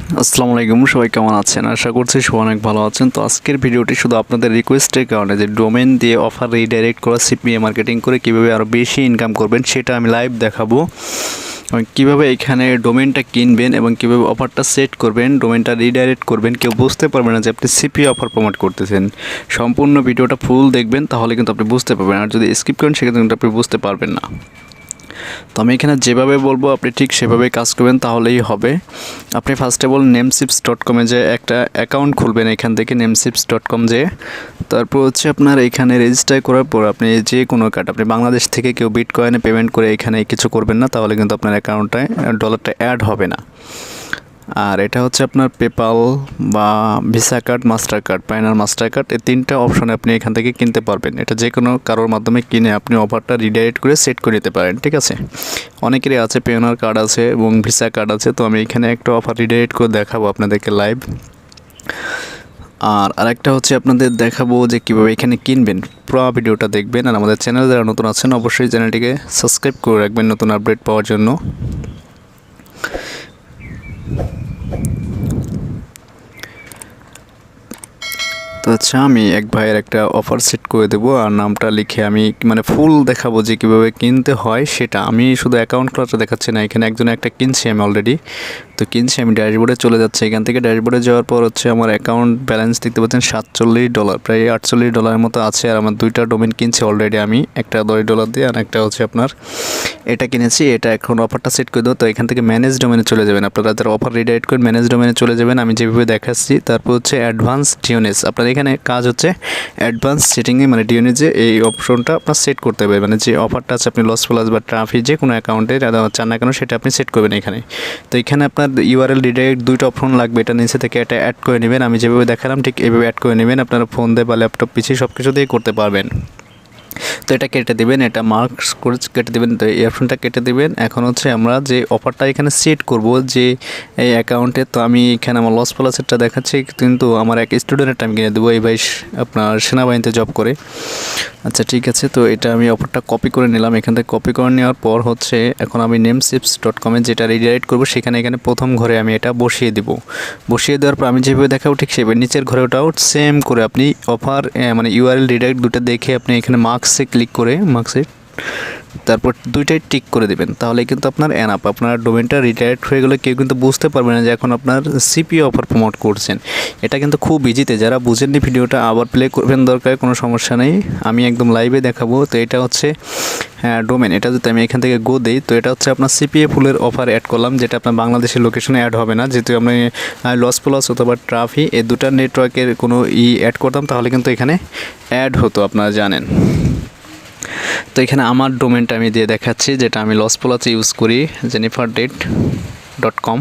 আসসালামু আলাইকুম, সবাই কেমন আছেন? আশা করছি সবাই অনেক ভালো আছেন। তো আজকের ভিডিওটি শুধু আপনাদের রিকোয়েস্টের কারণে যে ডোমেন দিয়ে অফার রিডাইরেক্ট করা সিপিএ মার্কেটিং করে কীভাবে আরও বেশি ইনকাম করবেন সেটা আমি লাইভ দেখাবো। কীভাবে এখানে ডোমেনটা কিনবেন এবং কীভাবে অফারটা সেট করবেন, ডোমেনটা রিডাইরেক্ট করবেন, কেউ বুঝতে পারবে না যে আপনি সিপিএ অফার প্রমোট করতেছেন। সম্পূর্ণ ভিডিওটা ফুল দেখবেন, তাহলে কিন্তু আপনি বুঝতে পারবেন। আর যদি স্কিপ করেন সেক্ষেত্রে কিন্তু আপনি বুঝতে পারবেন না। তো আমি এখানে যেভাবে বলবো আপনি ঠিক সেভাবেই কাজ করবেন, তাহলেই হবে। আপনি ফার্স্ট অফ অল নেমসিপস.com-এ যে একটা অ্যাকাউন্ট খুলবেন, এখান থেকে নেমসিপস.com যে তারপর হচ্ছে আপনার এখানে রেজিস্টার করার পর আপনি যে কোনো কার্ড, আপনি বাংলাদেশ থেকে কেউ বিটকয়েনে পেমেন্ট করে এখানে কিছু করবেন না, তাহলে কিন্তু আপনার অ্যাকাউন্টটায় ডলারটা অ্যাড হবে না। আর এটা হচ্ছে আপনার পেপাল বা visa card, master card, pioneer master card, এই তিনটা অপশনে আপনি এখান থেকে কিনতে পারবেন। এটা যে কোনো কারোর মাধ্যমে কিনে আপনি অফারটা রিডাইরেক্ট করে সেট করে নিতে পারেন, ঠিক আছে। অনেকেরই আছে পেওনার কার্ড আছে এবং ভিসা কার্ড আছে, তো আমি এখানে একটা অফার রিডাইরেক্ট করে দেখাবো আপনাদেরকে লাইভ। আর আরেকটা হচ্ছে আপনাদের দেখাবো যে কীভাবে এখানে কিনবেন। পুরো ভিডিওটা দেখবেন। আর আমাদের চ্যানেল যারা নতুন আছেন অবশ্যই চ্যানেলটিকে সাবস্ক্রাইব করে রাখবেন নতুন আপডেট পাওয়ার জন্য। তো আচ্ছা, আমি এক ভাইয়ের একটা অফার সেট করে দেবো আর নামটা লিখে আমি মানে ফুল দেখাবো যে কীভাবে কিনতে হয় সেটা। আমি শুধু অ্যাকাউন্ট খোলাটা দেখাচ্ছি না, এখানে একজন একটা কিনছি আমি অলরেডি। তো কিনছি আমি, ড্যাশবোর্ডে চলে যাচ্ছে। এখান থেকে ড্যাশবোর্ডে যাওয়ার পর হচ্ছে আমার অ্যাকাউন্ট ব্যালেন্স দেখতে পাচ্ছেন $47, প্রায় $48 মতো আছে। আর আমার দুইটা ডোমেন কিনছি অলরেডি আমি, একটা $10 দিয়ে আর একটা হচ্ছে আপনার এটা কিনেছি। এটা এখন অফারটা সেট করে দেবো। তো এখান থেকে ম্যানেজ ডোমেনে চলে যাবেন, আপনারা যারা অফার রিডাইরেক্ট করে ম্যানেজ ডোমেনে চলে যাবেন, আমি যেভাবে দেখাচ্ছি। তারপর হচ্ছে অ্যাডভান্স ডিওনেস, আপনার এখানে কাজ হচ্ছে অ্যাডভান্স সেটিংয়ে মানে ডিওনেজে এই অপশনটা আপনার সেট করতে হবে। মানে যে অফারটা আছে আপনি লস প্লাস বা ট্রাফি যে কোনো অ্যাকাউন্টে চান না কেন সেটা আপনি সেট করবেন এখানে। তো এখানে আপনার ইউআরএল রিডাইরেক্ট দুইটা অপশন লাগবে, এটা নিচে থেকে এটা অ্যাড করে নেবেন। আমি যেভাবে দেখালাম ঠিক এইভাবে অ্যাড করে নেবেন। আপনারা ফোন দিয়ে বা ল্যাপটপ পিছিয়ে সব কিছু দিয়ে করতে পারবেন। তো এটা কেটে দেবেন, এটা মার্কস করে কেটে দেবেন। তো এই অপশনটা কেটে দেবেন। এখন হচ্ছে আমরা যে অফারটা এখানে সেট করব যে এই অ্যাকাউন্টে, তো আমি এখানে আমার লস প্লাসেরটা দেখাচ্ছি, কিন্তু আমার এক স্টুডেন্টের টাইম কিনে দেবো। এই ভাই আপনার সেনাবাহিনীতে জব করে। আচ্ছা ঠিক আছে, তো এটা আমি অফারটা কপি করে নিলাম। এখান থেকে কপি করে নেওয়ার পর হচ্ছে এখন আমি নেমসিপস.com-এ যেটা রিডাইরেক্ট করবো সেখানে এখানে প্রথম ঘরে আমি এটা বসিয়ে দিব। বসিয়ে দেওয়ার পর আমি যেভাবে দেখাবো ঠিক সেভাবে নিচের ঘরেটাও সেম করে আপনি অফার মানে ইউআরএল রিডাইরেক্ট দুটো দেখে আপনি এখানে মার্কসে ক্লিক করে মার্কসে তারপর দুইটাই টিক করে দেবেন, তাহলে কিন্তু আপনার এনাফ। আপনার ডোমেনটা রিডাইরেক্ট হয়ে গেলে কেউ কিন্তু বুঝতে পারবে না যে এখন আপনার সিপিএ অফার প্রমোট করছেন। এটা কিন্তু খুব ইজিতে, যারা বুঝেননি ভিডিওটা আবার প্লে করবেন, দরকার কোনো সমস্যা নেই, আমি একদম লাইভে দেখাবো। তো এটা হচ্ছে ডোমেন, এটা যদি আমি এখান থেকে গো দিই, তো এটা হচ্ছে আপনার সিপিএ ফুলের অফার অ্যাড করলাম, যেটা আপনার বাংলাদেশের লোকেশনে অ্যাড হবে না। যেহেতু আমি লস প্লাস অথবা ট্রাফি এই দুটা নেটওয়ার্কের কোনো অ্যাড করতাম, তাহলে কিন্তু এখানে অ্যাড হতো, আপনারা জানেন। তো এখানে আমার ডোমেনটা আমি দিয়ে দেখাচ্ছি, যেটা আমি লস প্লাসে ইউজ করি, jennifer.com।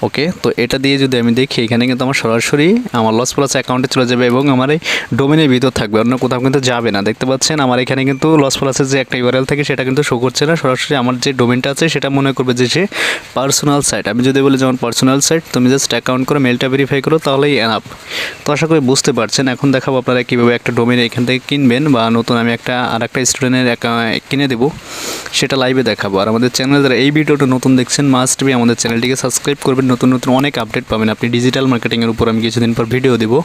ওকে, তো এটা দিয়ে যদি আমি দেখি এখানে কিন্তু আমার সরাসরি আমার লস প্লাস অ্যাকাউন্টে চলে যাবে এবং আমার এই ডোমেনের ভিতর থাকবে, অন্য কোথাও কিন্তু যাবে না। দেখতে পাচ্ছেন আমার এখানে কিন্তু লস প্লাসের যে একটা ইউআরএল থাকে সেটা কিন্তু শো করছে না, সরাসরি আমার যে ডোমেনটা আছে সেটা মনে করবে যে সে পার্সোনাল সাইট। আমি যদি বলি যেমন পার্সোনাল সাইট, তুমি জাস্ট অ্যাকাউন্ট করে মেলটা ভেরিফাই করো, তাহলেই এনাফ। তো আশা করি বুঝতে পারছেন। এখন দেখাবো আপনারা কীভাবে একটা ডোমেন এখান থেকে কিনবেন, বা নতুন আমি আর একটা স্টুডেন্টের কিনে দেবো, সেটা লাইভে দেখাবো। আর আমাদের চ্যানেলে যারা এই ভিডিওটা নতুন দেখছেন মাস্ট বি আমাদের চ্যানেলটিকে সাবস্ক্রাইব করবেন, নতুন নতুন অনেক আপডেট পাবেন আপনি ডিজিটাল মার্কেটিংয়ের উপর। আমি কিছুদিন পর ভিডিও দেবো।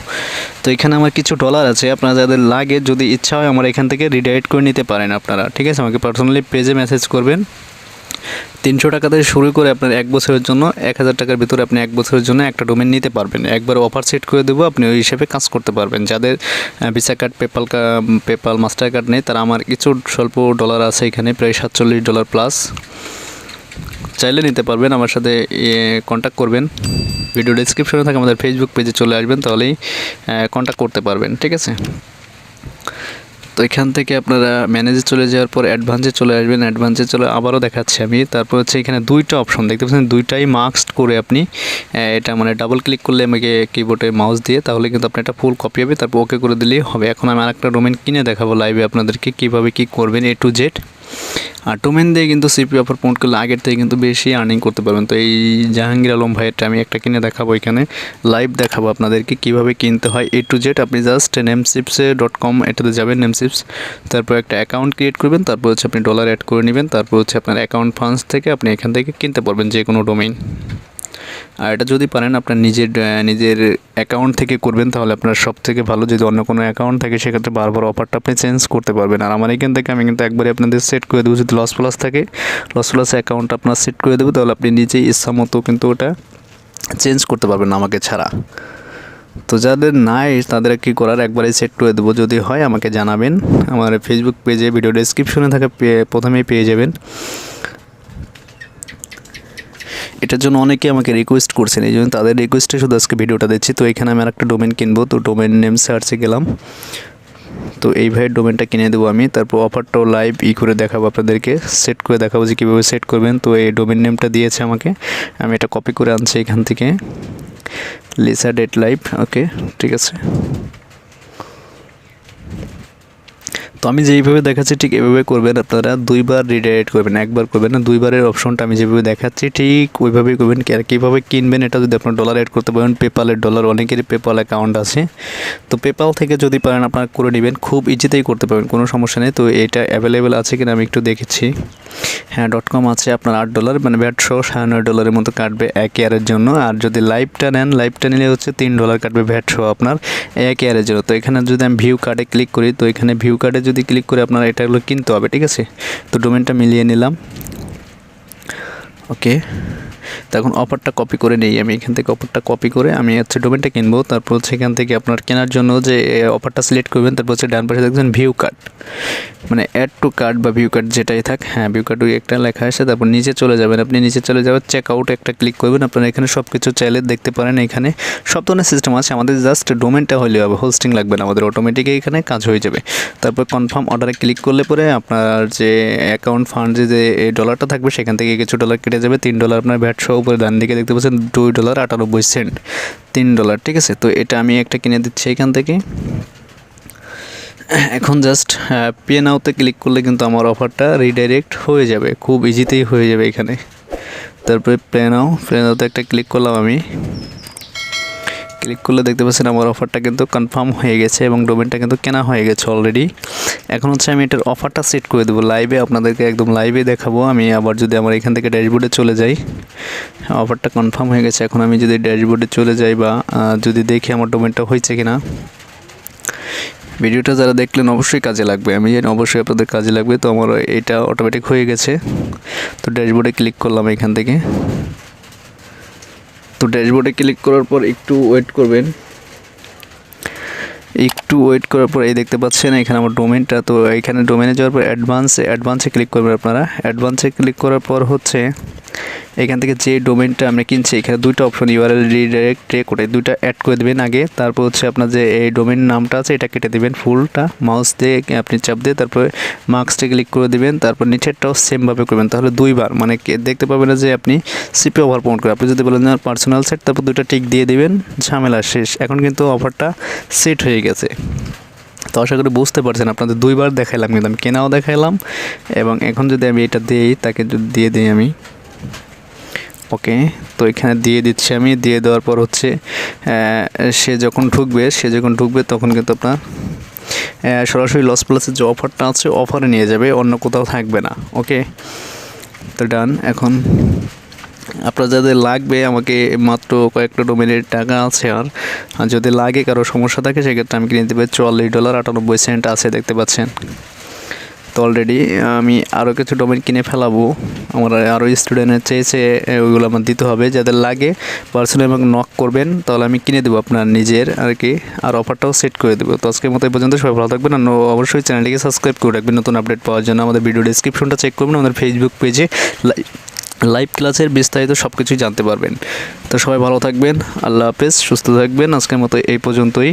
তো এখানে আমার কিছু ডলার আছে, আপনারা যাদের লাগে যদি ইচ্ছা হয় আমার এখান থেকে রিডাইরেক্ট করে নিতে পারেন আপনারা, ঠিক আছে। আমাকে পার্সোনালি পেজে মেসেজ করবেন। 300 টাকা থেকে শুরু করে আপনার 1 বছরের জন্য 1000 টাকার ভিতরে আপনি 1 বছরের জন্য একটা ডোমেন নিতে পারবেন। একবার অফার সেট করে দেবো, আপনি ওই হিসেবে কাজ করতে পারবেন। যাদের visa card, PayPal master card নেই, তারা আমার কিছু স্বল্প ডলার আছে এখানে, প্রায় $47 প্লাস, চাইলে নিতে পারবেন। আমার সাথে কন্ট্যাক্ট করবেন, ভিডিও ডেসক্রিপশনে থাকে আমাদের ফেসবুক পেজে চলে আসবেন, তাহলেই কন্ট্যাক্ট করতে পারবেন, ঠিক আছে। তো এখান থেকে আপনারা ম্যানেজে চলে যাওয়ার পর অ্যাডভান্সে চলে আসবেন। অ্যাডভান্সে চলে আবারও দেখাচ্ছি আমি। তারপর হচ্ছে এখানে দুইটা অপশন দেখতে পাচ্ছেন, দুইটাই মার্কড করে আপনি এটা মানে ডাবল ক্লিক করলে আমাকে কিবোর্ডে মাউস দিয়ে, তাহলে কিন্তু আপনার এটা ফুল কপি হবে। তারপর ওকে করে দিলেই হবে। এখন আমি আরেকটা ডোমেন কিনে দেখাবো লাইভে আপনাদেরকে কীভাবে কী করবেন A to Z। আর ডোমেন দিয়ে কিন্তু সিপি অফার প্রমোট করলে আগের থেকে কিন্তু বেশি আর্নিং করতে পারবেন। তো এই জাহাঙ্গীর আলম ভাইয়েরটা আমি একটা কিনে দেখাবো, এখানে লাইভ দেখাবো আপনাদেরকে কীভাবে কিনতে হয় A to Z। আপনি জাস্ট nemsips.com এটাতে যাবেন, নেমসিপস, তারপর একটা অ্যাকাউন্ট ক্রিয়েট করবেন, তারপর হচ্ছে আপনি ডলার অ্যাড করে নেবেন, তারপর হচ্ছে আপনার অ্যাকাউন্ট ফান্ডস থেকে আপনি এখান থেকে কিনতে পারবেন যে কোনো ডোমেইন। আর এটা যদি পারেন আপনার নিজের অ্যাকাউন্ট থেকে করবেন তাহলে আপনার সবথেকে ভালো। যদি অন্য কোনো অ্যাকাউন্ট থাকে সেক্ষেত্রে বারবার অফারটা আপনি চেঞ্জ করতে পারবেন। আর আমার এখান থেকে আমি কিন্তু একবারে আপনাদের সেট করে দেবো। যদি লস প্লাস থাকে লস প্লাস অ্যাকাউন্ট আপনার সেট করে দেবো, তাহলে আপনি নিজেই ইচ্ছা মতো কিন্তু ওটা চেঞ্জ করতে পারবেন আমাকে ছাড়া। তো যাদের নাই তাদের কী করার, একবারে সেট করে দেবো। যদি হয় আমাকে জানাবেন, আমার ফেসবুক পেজে ভিডিও ডেসক্রিপশনে থাকে প্রথমেই পেয়ে যাবেন। এটার জন্য অনেকে আমাকে রিকোয়েস্ট করছেন, এই জন্য তাদের রিকোয়েস্টে শুধু আজকে ভিডিওটা দিচ্ছি। তো এখানে আমি আরেকটা ডোমেন কিনবো, তো ডোমেন নেম সার্চে গেলাম, তো এইভাবে ডোমেনটা কিনে দেবো আমি। তারপর অফারটাও লাইভ করে দেখাবো আপনাদেরকে, সেট করে দেখাবো যে কীভাবে সেট করবেন। তো এই ডোমেন নেমটা দিয়েছে আমাকে, আমি এটা কপি করে আনছি এখান থেকে, লিসা ডেট লাইভ। ওকে, ঠিক আছে। তো আমি যেইভাবে দেখাচ্ছি ঠিক এভাবে করবেন আপনারা। দুইবার রিডাইরেক্ট করবেন, একবার করবেন না, দুইবারের অপশনটা আমি যেভাবে দেখাচ্ছি ঠিক ওইভাবেই করবেন। আর কীভাবে কিনবেন এটা যদি আপনার ডলার অ্যাড করতে পারেন, পেপালের ডলার, অনেকেরই পেপাল অ্যাকাউন্ট আছে, তো পেপাল থেকে যদি পারেন আপনারা করে নেবেন, খুব ইজিতেই করতে পারবেন, কোনো সমস্যা নেই। তো এটা অ্যাভেলেবেল আছে কিনা আমি একটু দেখেছি। হ্যাঁ, .com আছে আপনার $8, মানে ব্যাট সহ $96 মতো কাটবে 1 ইয়ারের জন্য। আর যদি লাইভটা নেন, লাইভটা নিলে হচ্ছে $3 কাটবে ভ্যাট সহ আপনার 1 ইয়ারের জন্য। তো এখানে যদি আমি ভিউ কার্ডে ক্লিক করি, তো এখানে ভিউ কার্ডে যদি ক্লিক করে আপনারা এটাগুলো কিনতে হবে, ঠিক আছে। তো ডোমেনটা মিলিয়ে নিলাম। ওকে, তখন অফারটা কপি করে নেই আমি এখান থেকে, অফারটা কপি করে আমি হচ্ছে ডোমেনটা কিনবো। তারপর হচ্ছে এখান থেকে আপনার কেনার জন্য যে অফারটা সিলেক্ট করবেন, তারপর হচ্ছে ডান পাশে দেখবেন ভিউ কার্ড, মানে অ্যাড টু কার্ড বা ভিউ কার্ড যেটাই থাক, হ্যাঁ ভিউ কার্ড ওই একটা লেখা আসে। তারপর নিচে চলে যাবেন, আপনি নিচে চলে যাবেন, চেক আউটে একটা ক্লিক করবেন। আপনারা এখানে সব কিছু চাইলে দেখতে পারেন, এখানে সব ধরনের সিস্টেম আছে। আমাদের জাস্ট ডোমেনটা হলে হবে, হোস্টিং লাগবে না আমাদের, অটোমেটিক এখানে কাজ হয়ে যাবে। তারপর কনফার্ম অর্ডারে ক্লিক করলে পরে আপনার যে অ্যাকাউন্ট ফান্ডে যে এই ডলারটা থাকবে সেখান থেকে কিছু ডলার কেটে যাবে। $3 আপনার ভ্যাট সহ উপরে ডান দিকে দেখতে পাচ্ছেন $2.98, $3, ঠিক আছে। তো এটা আমি একটা কিনে দিচ্ছি এখান থেকে। এখন জাস্ট পে নাওতে ক্লিক করলে কিন্তু আমার অফারটা রিডাইরেক্ট হয়ে যাবে, খুব ইজিতেই হয়ে যাবে এখানে। তারপরে পে নাওতে একটা ক্লিক করলাম আমি, ক্লিক করলে দেখতে পাচ্ছেন আমার অফারটা কিন্তু কনফার্ম হয়ে গেছে এবং ডোমেনটা কিন্তু কেনা হয়ে গেছে অলরেডি। এখন হচ্ছে আমি এটার অফারটা সেট করে দেবো লাইভে, আপনাদেরকে একদম লাইভে দেখাবো আমি। আবার যদি আমার এখান থেকে ড্যাশবোর্ডে চলে যাই, অফারটা কনফার্ম হয়ে গেছে। এখন আমি যদি ড্যাশবোর্ডে চলে যাই বা যদি দেখি আমার ডোমেনটা হয়েছে কিনা, ভিডিওটা যারা দেখলেন অবশ্যই কাজে লাগবে, আমি জানি অবশ্যই আপনাদের কাজে লাগবে। তো আমার এটা অটোমেটিক হয়ে গেছে। তো ড্যাশবোর্ডে ক্লিক করলাম এখান থেকে। তো ড্যাশবোর্ডে ক্লিক করার পর একটু ওয়েট করবেন, একটু ওয়েট করার পর এই দেখতে পাচ্ছেন এখানে আমার ডোমেনটা। তো এখানে ডোমেনে যাওয়ার পর অ্যাডভান্সে ক্লিক করবেন আপনারা। অ্যাডভান্সে ক্লিক করার পর হচ্ছে এখান থেকে যে ডোমেনটা আমরা কিনছি, এখানে দুইটা অপশন, ইউআরএল রিডাইরেক্ট করে দুইটা অ্যাড করে দেবেন আগে। তারপর হচ্ছে আপনার যে এই ডোমেন নামটা আছে এটা কেটে দেবেন ফুলটা, মাউস দিয়ে আপনি চাপ দিয়ে তারপরে মার্কসটা ক্লিক করে দেবেন। তারপর নিচেরটাও সেমভাবে করবেন, তাহলে দুইবার মানে দেখতে পাবেন না যে আপনি সিপি ওভার প্রমোট করে। আপনি যদি বলেন না পার্সোনাল সেট, তারপর দুইটা টিক দিয়ে দেবেন, ঝামেলা শেষ। এখন কিন্তু অফারটা সেট হয়ে গেছে। তো আশা করি বুঝতে পারছেন, আপনাদের দুইবার দেখাইলাম, কিন্তু আমি কেনাও দেখাইলাম এবং এখন যদি আমি এটা দিই, তাকে যদি দিয়ে দিই আমি, ওকে। তো এখানে দিয়ে দিচ্ছি আমি, দিয়ে দেওয়ার পর হচ্ছে সে যখন ঢুকবে তখন কিন্তু আপনার সরাসরি লস প্লাসের যে অফারটা আছে অফারে নিয়ে যাবে, অন্য কোথাও থাকবে না। ওকে, তো ডান। এখন আপনার যাদের লাগবে, আমাকে মাত্র কয়েকটা ডোমেনের টাকা আছে, আর যদি লাগে কারো সমস্যা থাকে সেক্ষেত্রে আমি কিনে দেবো। $44.98 আছে দেখতে পাচ্ছেন। তো অলরেডি আমি আরও কিছু ডোমেন কিনে ফেলাবো, আমার আরও স্টুডেন্টের চেয়েছে, ওইগুলো আমার দিতে হবে। যাদের লাগে পার্সোনালি আমাকে নক করবেন, তাহলে আমি কিনে দেবো আপনার নিজের আর কি, আর অফারটাও সেট করে দেবো। তো আজকের মতো এই পর্যন্ত, সবাই ভালো থাকবেন। আর অবশ্যই চ্যানেলটিকে সাবস্ক্রাইব করে রাখবেন নতুন আপডেট পাওয়ার জন্য। আমাদের ভিডিও ডেসক্রিপশনটা চেক করবেন, আমাদের ফেসবুক পেজে লাইভ ক্লাসের বিস্তারিত সব কিছুই জানতে পারবেন। তো সবাই ভালো থাকবেন, আল্লাহ হাফেজ, সুস্থ থাকবেন। আজকের মতো এই পর্যন্তই।